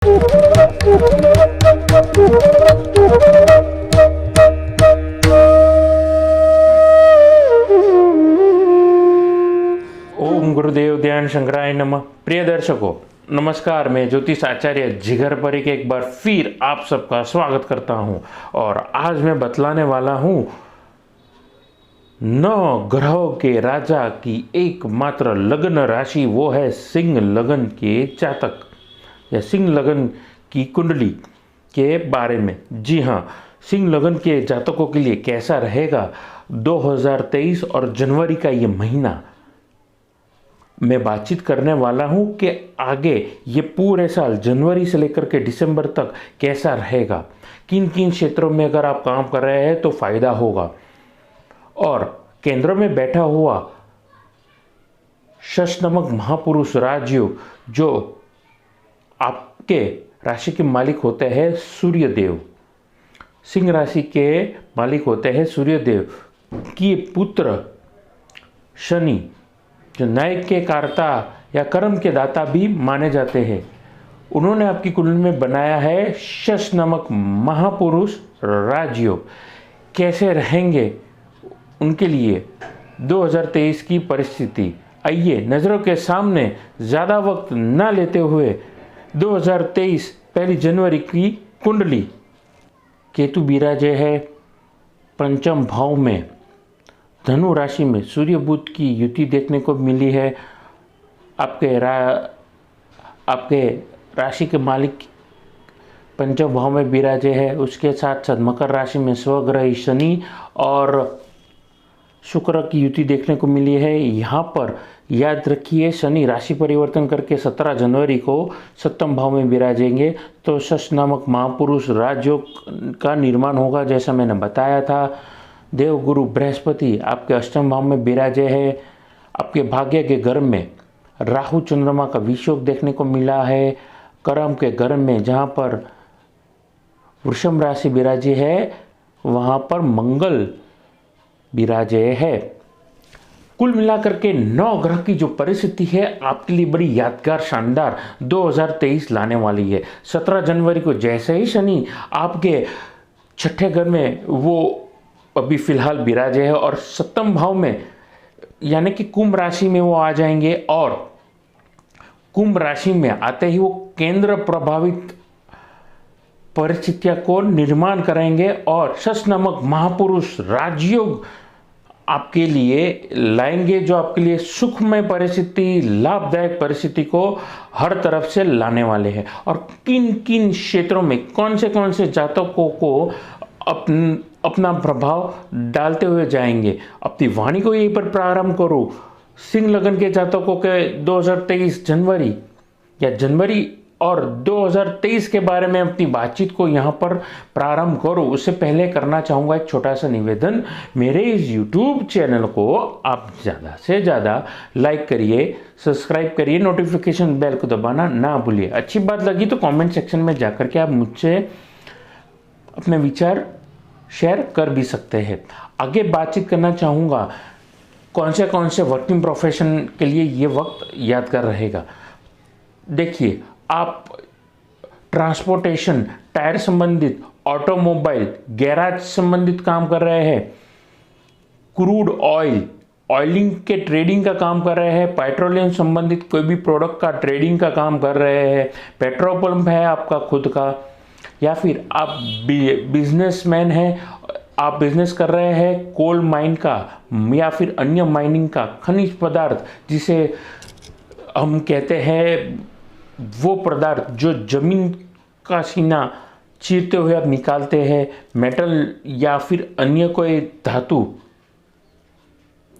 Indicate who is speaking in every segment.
Speaker 1: ओम गुरुदेव ध्यान शंकराय नमः। प्रिय दर्शकों नमस्कार, मैं ज्योतिष आचार्य जिगर परीख एक बार फिर आप सबका स्वागत करता हूं। और आज मैं बतलाने वाला हूं 9 ग्रहों के राजा की एकमात्र लग्न राशि, वो है सिंह लगन के जातक या सिंह लगन की कुंडली के बारे में। जी हाँ, सिंह लगन के जातकों के लिए कैसा रहेगा 2023 और जनवरी का ये महीना, मैं बातचीत करने वाला हूं कि आगे ये पूरे साल जनवरी से लेकर के दिसंबर तक कैसा रहेगा, किन किन क्षेत्रों में अगर आप काम कर रहे हैं तो फायदा होगा। और केंद्र में बैठा हुआ शश नामक महापुरुष राजयोग, जो आपके राशि के मालिक होते हैं सूर्यदेव, सिंह राशि के मालिक होते हैं सूर्यदेव की पुत्र शनि, जो न्याय के कर्ता या कर्म के दाता भी माने जाते हैं, उन्होंने आपकी कुंडली में बनाया है शश नामक महापुरुष राजयोग। कैसे रहेंगे उनके लिए 2023 की परिस्थिति, आइए नज़रों के सामने ज़्यादा वक्त ना लेते हुए 2023 पहली जनवरी की कुंडली। केतु विराजे है पंचम भाव में, धनु राशि में सूर्य बुध की युति देखने को मिली है। आपके राशि के मालिक पंचम भाव में विराजे है। उसके साथ साथ मकर राशि में स्वग्रही शनि और शुक्र की युति देखने को मिली है। यहाँ पर याद रखिए, शनि राशि परिवर्तन करके 17 जनवरी को सप्तम भाव में विराजेंगे, तो शश नामक महापुरुष राजयोग का निर्माण होगा, जैसा मैंने बताया था। देव गुरु बृहस्पति आपके अष्टम भाव में विराजे है। आपके भाग्य के घर में राहु चंद्रमा का विषयोग देखने को मिला है। कर्म के घर में जहाँ पर वृषभ राशि विराजी है, वहाँ पर मंगल विराजे है। कुल मिलाकर के 9 ग्रह की जो परिस्थिति है आपके लिए बड़ी यादगार शानदार 2023 लाने वाली है। 17 जनवरी को जैसे ही शनि आपके छठे घर में, वो अभी फिलहाल विराजे है, और सप्तम भाव में यानी कि कुंभ राशि में वो आ जाएंगे, और कुंभ राशि में आते ही वो केंद्र प्रभावित परिस्थितियों को निर्माण करेंगे और शश नामक महापुरुष राजयोग आपके लिए लाएंगे, जो आपके लिए सुखमय परिस्थिति, लाभदायक परिस्थिति को हर तरफ से लाने वाले हैं। और किन किन क्षेत्रों में कौन से जातकों को अपना प्रभाव डालते हुए जाएंगे, अपनी वाणी को यहीं पर प्रारंभ करो। सिंह लगन के जातकों के 2023 जनवरी या जनवरी और 2023 के बारे में अपनी बातचीत को यहाँ पर प्रारंभ करो। उससे पहले करना चाहूँगा एक छोटा सा निवेदन, मेरे इस YouTube चैनल को आप ज़्यादा से ज़्यादा लाइक करिए, सब्सक्राइब करिए, नोटिफिकेशन बेल को दबाना ना भूलिए। अच्छी बात लगी तो कमेंट सेक्शन में जाकर के आप मुझसे अपने विचार शेयर कर भी सकते हैं। आगे बातचीत करना चाहूँगा कौन से वर्किंग प्रोफेशन के लिए ये वक्त यादगार रहेगा। देखिए, आप ट्रांसपोर्टेशन, टायर संबंधित, ऑटोमोबाइल, गैराज संबंधित काम कर रहे हैं, क्रूड ऑयल, ऑयलिंग के ट्रेडिंग का काम कर रहे हैं, पेट्रोलियम संबंधित कोई भी प्रोडक्ट का ट्रेडिंग का काम कर रहे हैं, पेट्रोल पंप है आपका खुद का, या फिर आप बिजनेसमैन हैं, आप बिजनेस कर रहे हैं कोल माइन का या फिर अन्य माइनिंग का, खनिज पदार्थ जिसे हम कहते हैं, वो पदार्थ जो जमीन का सीना चीरते हुए आप निकालते हैं, मेटल या फिर अन्य कोई धातु,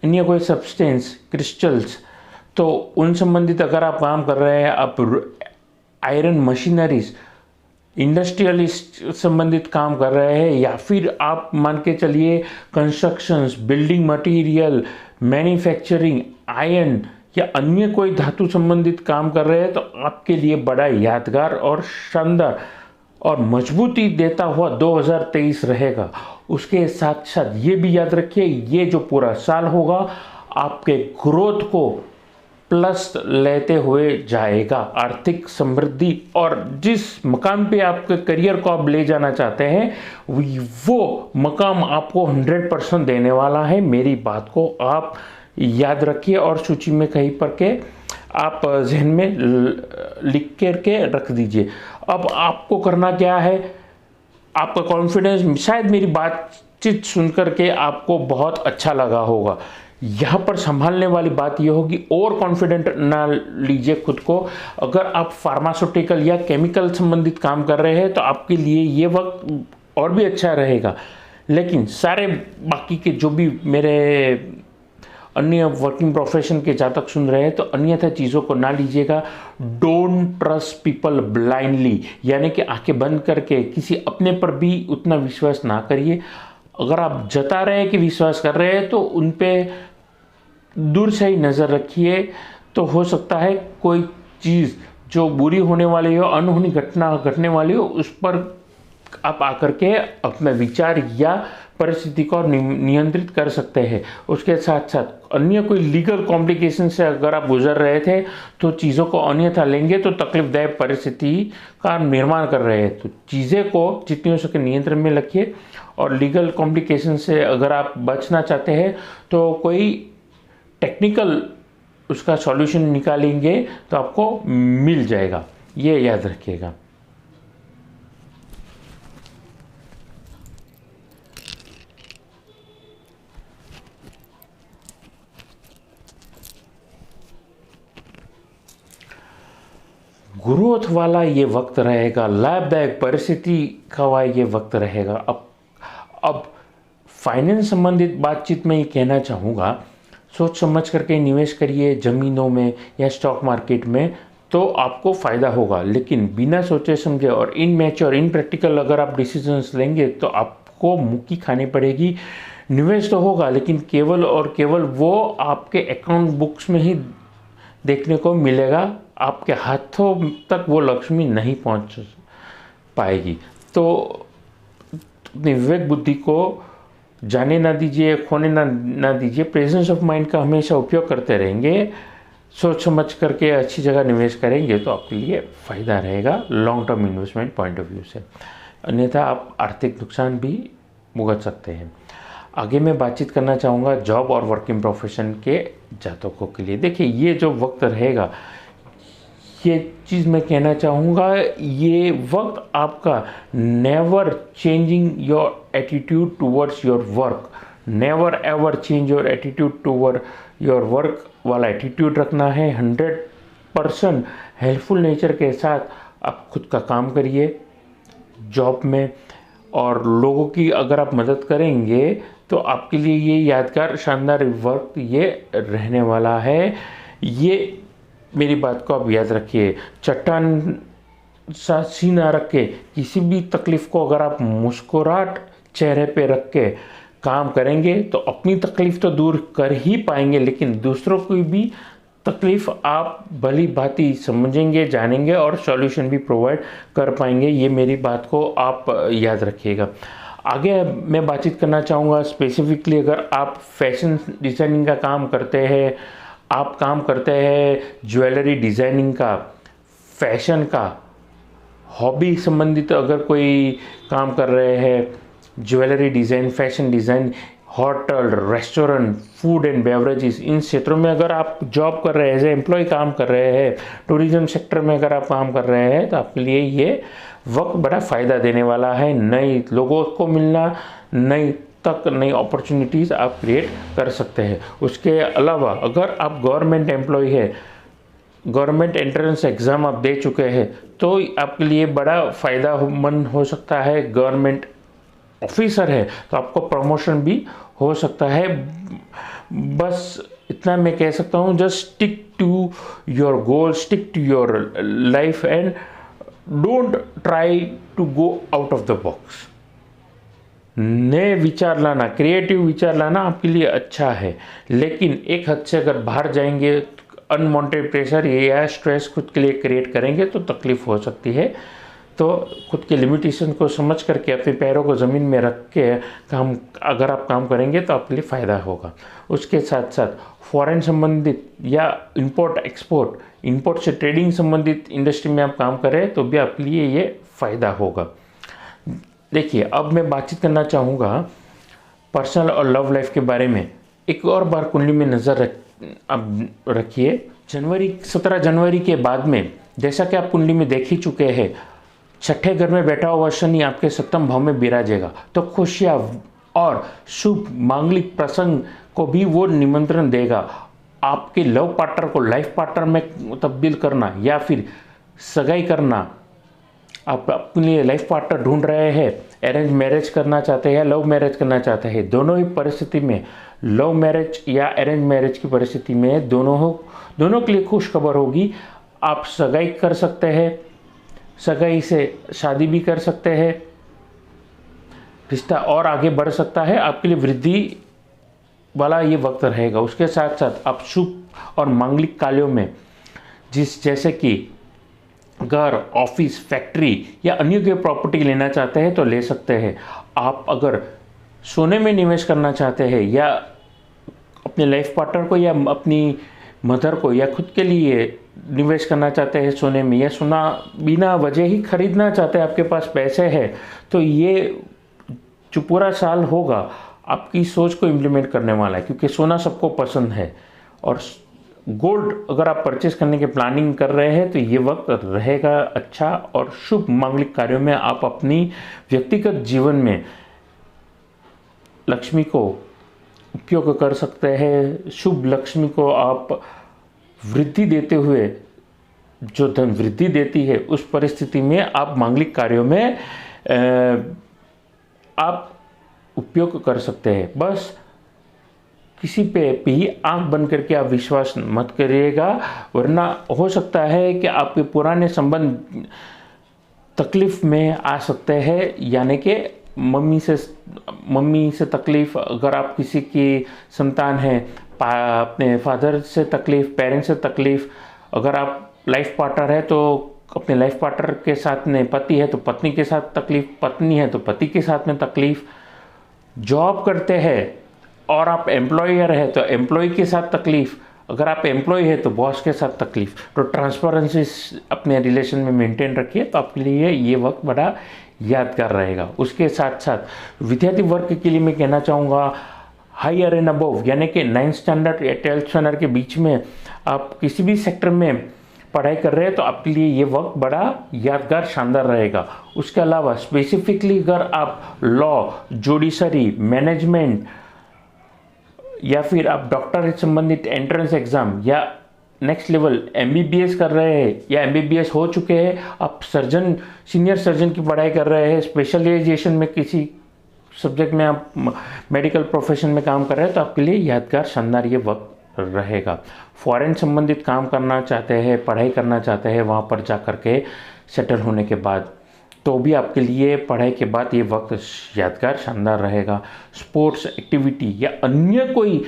Speaker 1: अन्य कोई सब्सटेंस, क्रिस्टल्स, तो उन संबंधित अगर आप काम कर रहे हैं, आप आयरन मशीनरीज, इंडस्ट्रियलिस्ट संबंधित काम कर रहे हैं, या फिर आप मान के चलिए constructions, building material, manufacturing, iron या अन्य कोई धातु संबंधित काम कर रहे हैं, तो आपके लिए बड़ा यादगार और शानदार और मजबूती देता हुआ 2023 रहेगा। उसके साथ साथ ये भी याद रखिए, ये जो पूरा साल होगा आपके ग्रोथ को प्लस लेते हुए जाएगा। आर्थिक समृद्धि और जिस मकाम पे आपके करियर को आप ले जाना चाहते हैं वो मकाम आपको 100% देने वाला है। मेरी बात को आप याद रखिए और सूची में कहीं पर के आप जहन में लिख करके रख दीजिए। अब आपको करना क्या है, आपका कॉन्फिडेंस, शायद मेरी बातचीत सुनकर के आपको बहुत अच्छा लगा होगा। यहाँ पर संभालने वाली बात यह होगी, ओवर कॉन्फिडेंट ना लीजिए खुद को। अगर आप फार्मास्यूटिकल या केमिकल संबंधित काम कर रहे हैं तो आपके लिए ये वक्त और भी अच्छा रहेगा। लेकिन सारे बाकी के जो भी मेरे अन्य वर्किंग प्रोफेशन के जातक सुन रहे हैं तो अन्यथा चीज़ों को ना लीजिएगा। डोंट ट्रस्ट पीपल ब्लाइंडली, यानी कि आंखें बंद करके किसी अपने पर भी उतना विश्वास ना करिए। अगर आप जता रहे हैं कि विश्वास कर रहे हैं तो उन पे दूर से ही नज़र रखिए। तो हो सकता है कोई चीज़ जो बुरी होने वाली हो, अनहोनी घटना घटने वाली हो, उस पर आप आकर के अपना विचार या परिस्थिति को नियंत्रित कर सकते हैं। उसके साथ साथ अन्य कोई लीगल कॉम्प्लिकेशन से अगर आप गुजर रहे थे तो चीज़ों को अन्यथा लेंगे तो तकलीफदायक परिस्थिति का निर्माण कर रहे हैं। तो चीज़ें को जितनी हो सके नियंत्रण में रखिए और लीगल कॉम्प्लिकेशन से अगर आप बचना चाहते हैं तो कोई टेक्निकल उसका सॉल्यूशन निकालेंगे तो आपको मिल जाएगा, ये याद रखिएगा। ग्रोथ वाला ये वक्त रहेगा, लाभदायक परिस्थिति का ये वक्त रहेगा। अब फाइनेंस संबंधित बातचीत में ये कहना चाहूँगा, सोच समझ करके निवेश करिए ज़मीनों में या स्टॉक मार्केट में तो आपको फ़ायदा होगा। लेकिन बिना सोचे समझे और इनमैच्योर इनप्रैक्टिकल अगर आप डिसीजंस लेंगे तो आपको मुक्की खानी पड़ेगी। निवेश तो होगा लेकिन केवल और केवल वो आपके अकाउंट बुक्स में ही देखने को मिलेगा, आपके हाथों तक वो लक्ष्मी नहीं पहुंच पाएगी। तो अपनी विवेक बुद्धि को जाने ना दीजिए, खोने ना दीजिए। प्रेजेंस ऑफ माइंड का हमेशा उपयोग करते रहेंगे, सोच समझ करके अच्छी जगह निवेश करेंगे तो आपके लिए फ़ायदा रहेगा long term investment point of view से। अन्यथा आप आर्थिक नुकसान भी भुगत सकते हैं। आगे मैं बातचीत करना चाहूँगा जॉब और वर्किंग प्रोफेशन के जातकों के लिए। देखिए ये जो वक्त रहेगा, ये चीज़ मैं कहना चाहूँगा, ये वक्त आपका never changing your attitude towards your work, never ever change your attitude toward your work वाला एटीट्यूड रखना है। 100% हेल्पफुल नेचर के साथ आप खुद का काम करिए जॉब में, और लोगों की अगर आप मदद करेंगे तो आपके लिए ये यादगार शानदार वक्त ये रहने वाला है। ये मेरी बात को आप याद रखिए। चट्टान सा सीना रख के किसी भी तकलीफ़ को अगर आप मुस्कुराहट चेहरे पे रख के काम करेंगे तो अपनी तकलीफ़ तो दूर कर ही पाएंगे, लेकिन दूसरों की भी तकलीफ़ आप भली भांति समझेंगे, जानेंगे और सॉल्यूशन भी प्रोवाइड कर पाएंगे। ये मेरी बात को आप याद रखिएगा। आगे मैं बातचीत करना चाहूँगा स्पेसिफिकली अगर आप फैशन डिज़ाइनिंग का काम करते हैं, आप काम करते हैं ज्वेलरी डिज़ाइनिंग का, फैशन का, हॉबी संबंधित अगर कोई काम कर रहे हैं, jewellery design, fashion design, hotel, restaurant, food and beverages, इन क्षेत्रों में अगर आप जॉब कर रहे हैं, एज ए एम्प्लॉय काम कर रहे हैं, टूरिज्म सेक्टर में अगर आप काम कर रहे हैं तो आपके लिए ये वक्त बड़ा फ़ायदा देने वाला है। नए लोगों को मिलना, नई अपॉर्चुनिटीज़ आप क्रिएट कर सकते हैं। उसके अलावा अगर आप गवर्नमेंट एम्प्लॉय है, गवर्नमेंट एंट्रेंस एग्ज़ाम आप दे चुके हैं तो आपके लिए बड़ा फ़ायदामंद हो सकता है। गवर्नमेंट ऑफिसर है तो आपको प्रमोशन भी हो सकता है। बस इतना मैं कह सकता हूँ, just stick to your goal, stick to your life and don't try to go out of the box. नए विचार लाना, क्रिएटिव विचार लाना आपके लिए अच्छा है, लेकिन एक हद से अगर बाहर जाएंगे, अनवांटेड प्रेशर या स्ट्रेस खुद के लिए क्रिएट करेंगे तो तकलीफ हो सकती है। तो खुद के लिमिटेशन को समझ करके अपने पैरों को ज़मीन में रख के काम अगर आप काम करेंगे तो आपके लिए फ़ायदा होगा। उसके साथ साथ फॉरेन संबंधित या इंपोर्ट से ट्रेडिंग संबंधित इंडस्ट्री में आप काम करें तो भी आपके लिए ये फ़ायदा होगा। देखिए, अब मैं बातचीत करना चाहूँगा पर्सनल और लव लाइफ के बारे में। एक और बार कुंडली में नज़र रखिए। 17 जनवरी के बाद में, जैसा कि आप कुंडली में देख ही चुके हैं, छठे घर में बैठा हुआ शनि आपके 7वें भाव में विराजेगा, तो खुशियाँ और शुभ मांगलिक प्रसंग को भी वो निमंत्रण देगा। आपके लव पार्टनर को लाइफ पार्टनर में तब्दील करना या फिर सगाई करना, आप अपने लिए लाइफ पार्टनर ढूंढ रहे हैं, अरेंज मैरिज करना चाहते हैं या लव मैरिज करना चाहते हैं, दोनों ही परिस्थिति में, लव मैरिज या अरेंज मैरिज की परिस्थिति में दोनों के लिए खुश खबर होगी। आप सगाई कर सकते हैं, सगाई से शादी भी कर सकते हैं, रिश्ता और आगे बढ़ सकता है, आपके लिए वृद्धि वाला ये वक्त रहेगा। उसके साथ साथ आप शुभ और मांगलिक कार्यों में जैसे कि घर, ऑफिस, फैक्ट्री या अन्य कोई प्रॉपर्टी लेना चाहते हैं तो ले सकते हैं। आप अगर सोने में निवेश करना चाहते हैं या अपने लाइफ पार्टनर को या अपनी मदर को या खुद के लिए निवेश करना चाहते हैं सोने में, या सोना बिना वजह ही खरीदना चाहते हैं, आपके पास पैसे हैं, तो ये जो पूरा साल होगा आपकी सोच को इम्प्लीमेंट करने वाला है, क्योंकि सोना सबको पसंद है। और गोल्ड अगर आप परचेस करने की प्लानिंग कर रहे हैं तो ये वक्त रहेगा अच्छा, और शुभ मांगलिक कार्यों में आप अपनी व्यक्तिगत जीवन में लक्ष्मी को उपयोग कर सकते हैं। शुभ लक्ष्मी को आप वृद्धि देते हुए, जो धन वृद्धि देती है, उस परिस्थिति में आप मांगलिक कार्यों में आप उपयोग कर सकते हैं। बस किसी पे भी आंख बंद करके आप विश्वास मत करिएगा, वरना हो सकता है कि आपके पुराने संबंध तकलीफ में आ सकते हैं, यानी कि मम्मी से तकलीफ, अगर आप किसी की संतान हैं, अपने फादर से तकलीफ, पेरेंट्स से तकलीफ, अगर आप लाइफ पार्टनर है तो अपने लाइफ पार्टनर के साथ में पति है तो पत्नी के साथ तकलीफ, पत्नी है तो पति के साथ में तकलीफ, जॉब करते हैं और आप एम्प्लॉयर है तो एम्प्लॉय के साथ तकलीफ, अगर आप एम्प्लॉय है तो बॉस के साथ तकलीफ। तो ट्रांसपेरेंसी अपने रिलेशन में मेंटेन रखिए तो आपके लिए ये वक्त बड़ा यादगार रहेगा। उसके साथ साथ विद्यार्थी वर्ग के लिए मैं कहना चाहूँगा, हायर एंड अबव, यानी कि 9th स्टैंडर्ड या 12th स्टैंडर्ड के बीच में आप किसी भी सेक्टर में पढ़ाई कर रहे हैं तो आपके लिए ये वक्त बड़ा यादगार शानदार रहेगा। उसके अलावा स्पेसिफिकली अगर आप लॉ, जुडिशरी, मैनेजमेंट या फिर आप डॉक्टर से संबंधित एंट्रेंस एग्ज़ाम या नेक्स्ट लेवल MBBS कर रहे हैं या MBBS हो चुके हैं, आप सीनियर सर्जन की पढ़ाई कर रहे हैं, स्पेशलाइजेशन में किसी सब्जेक्ट में आप मेडिकल प्रोफेशन में काम कर रहे हैं तो आपके लिए यादगार शानदार ये वक्त रहेगा। फॉरेन संबंधित काम करना चाहते हैं, पढ़ाई करना चाहते हैं, वहाँ पर जा कर के सेटल होने के बाद तो भी आपके लिए पढ़ाई के बाद ये वक्त यादगार शानदार रहेगा। स्पोर्ट्स एक्टिविटी या अन्य कोई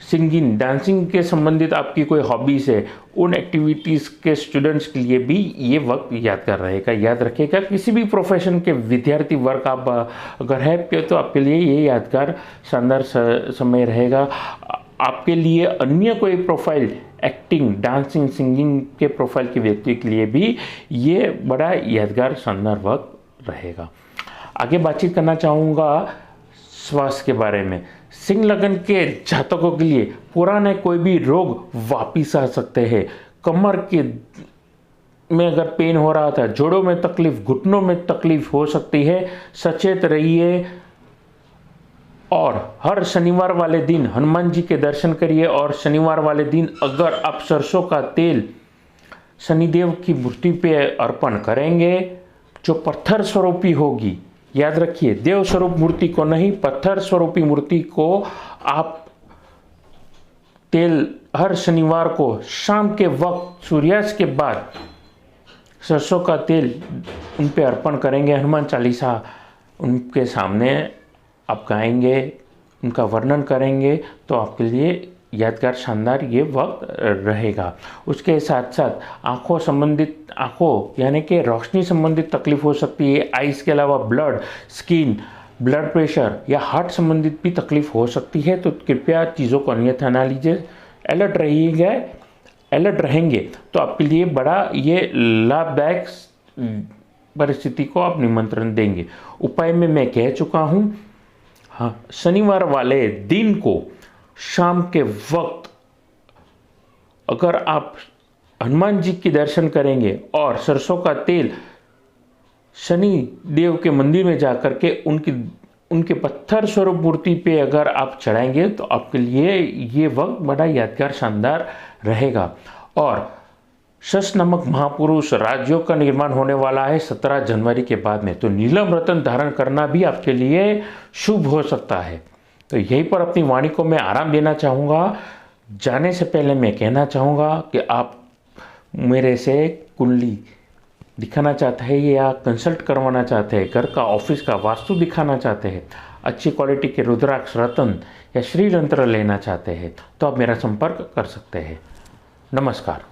Speaker 1: सिंगिंग, डांसिंग के संबंधित आपकी कोई हॉबीज़ है, उन एक्टिविटीज़ के स्टूडेंट्स के लिए भी ये वक्त यादगार रहेगा। याद रखिएगा, किसी भी प्रोफेशन के विद्यार्थी वर्ग आप अगर है तो आपके लिए ये यादगार शानदार समय रहेगा। आपके लिए अन्य कोई प्रोफाइल, एक्टिंग, डांसिंग, सिंगिंग के प्रोफाइल के व्यक्ति के लिए भी ये बड़ा यादगार शानदार वक्त रहेगा। आगे बातचीत करना चाहूँगा स्वास्थ्य के बारे में। सिंह लगन के जातकों के लिए पुराने कोई भी रोग वापिस आ सकते हैं। कमर के में अगर पेन हो रहा था, जोड़ों में तकलीफ, घुटनों में तकलीफ हो सकती है, सचेत रहिए। और हर शनिवार वाले दिन हनुमान जी के दर्शन करिए, और शनिवार वाले दिन अगर आप सरसों का तेल शनिदेव की मूर्ति पे अर्पण करेंगे, जो पत्थर स्वरूपी होगी, याद रखिए देव स्वरूप मूर्ति को नहीं, पत्थर स्वरूपी मूर्ति को आप तेल हर शनिवार को शाम के वक्त सूर्यास्त के बाद सरसों का तेल उन पे अर्पण करेंगे, हनुमान चालीसा उनके सामने आप गाएंगे, उनका वर्णन करेंगे तो आपके लिए यादगार शानदार ये वक्त रहेगा। उसके साथ साथ आँखों यानी कि रोशनी संबंधित तकलीफ हो सकती है। आइज़ के अलावा स्किन, ब्लड प्रेशर या हार्ट संबंधित भी तकलीफ हो सकती है, तो कृपया चीज़ों को अन्यथा ना लीजिए। अलर्ट रहेंगे तो आपके लिए बड़ा ये लाभदायक परिस्थिति को आप निमंत्रण देंगे। उपाय में मैं कह चुका हूँ। हाँ, शनिवार वाले दिन को शाम के वक्त अगर आप हनुमान जी के दर्शन करेंगे और सरसों का तेल शनि देव के मंदिर में जाकर के उनके पत्थर स्वरूप मूर्ति पे अगर आप चढ़ाएंगे तो आपके लिए ये वक्त बड़ा यादगार शानदार रहेगा। और शश नामक महापुरुष राज्यों का निर्माण होने वाला है 17 जनवरी के बाद में, तो नीलम रत्न धारण करना भी आपके लिए शुभ हो सकता है। तो यहीं पर अपनी वाणी को मैं आराम देना चाहूँगा। जाने से पहले मैं कहना चाहूँगा कि आप मेरे से कुंडली दिखाना चाहते हैं या कंसल्ट करवाना चाहते हैं, घर का ऑफिस का वास्तु दिखाना चाहते हैं, अच्छी क्वालिटी के रुद्राक्ष रत्न या श्री यंत्र लेना चाहते हैं, तो आप मेरा संपर्क कर सकते हैं। नमस्कार।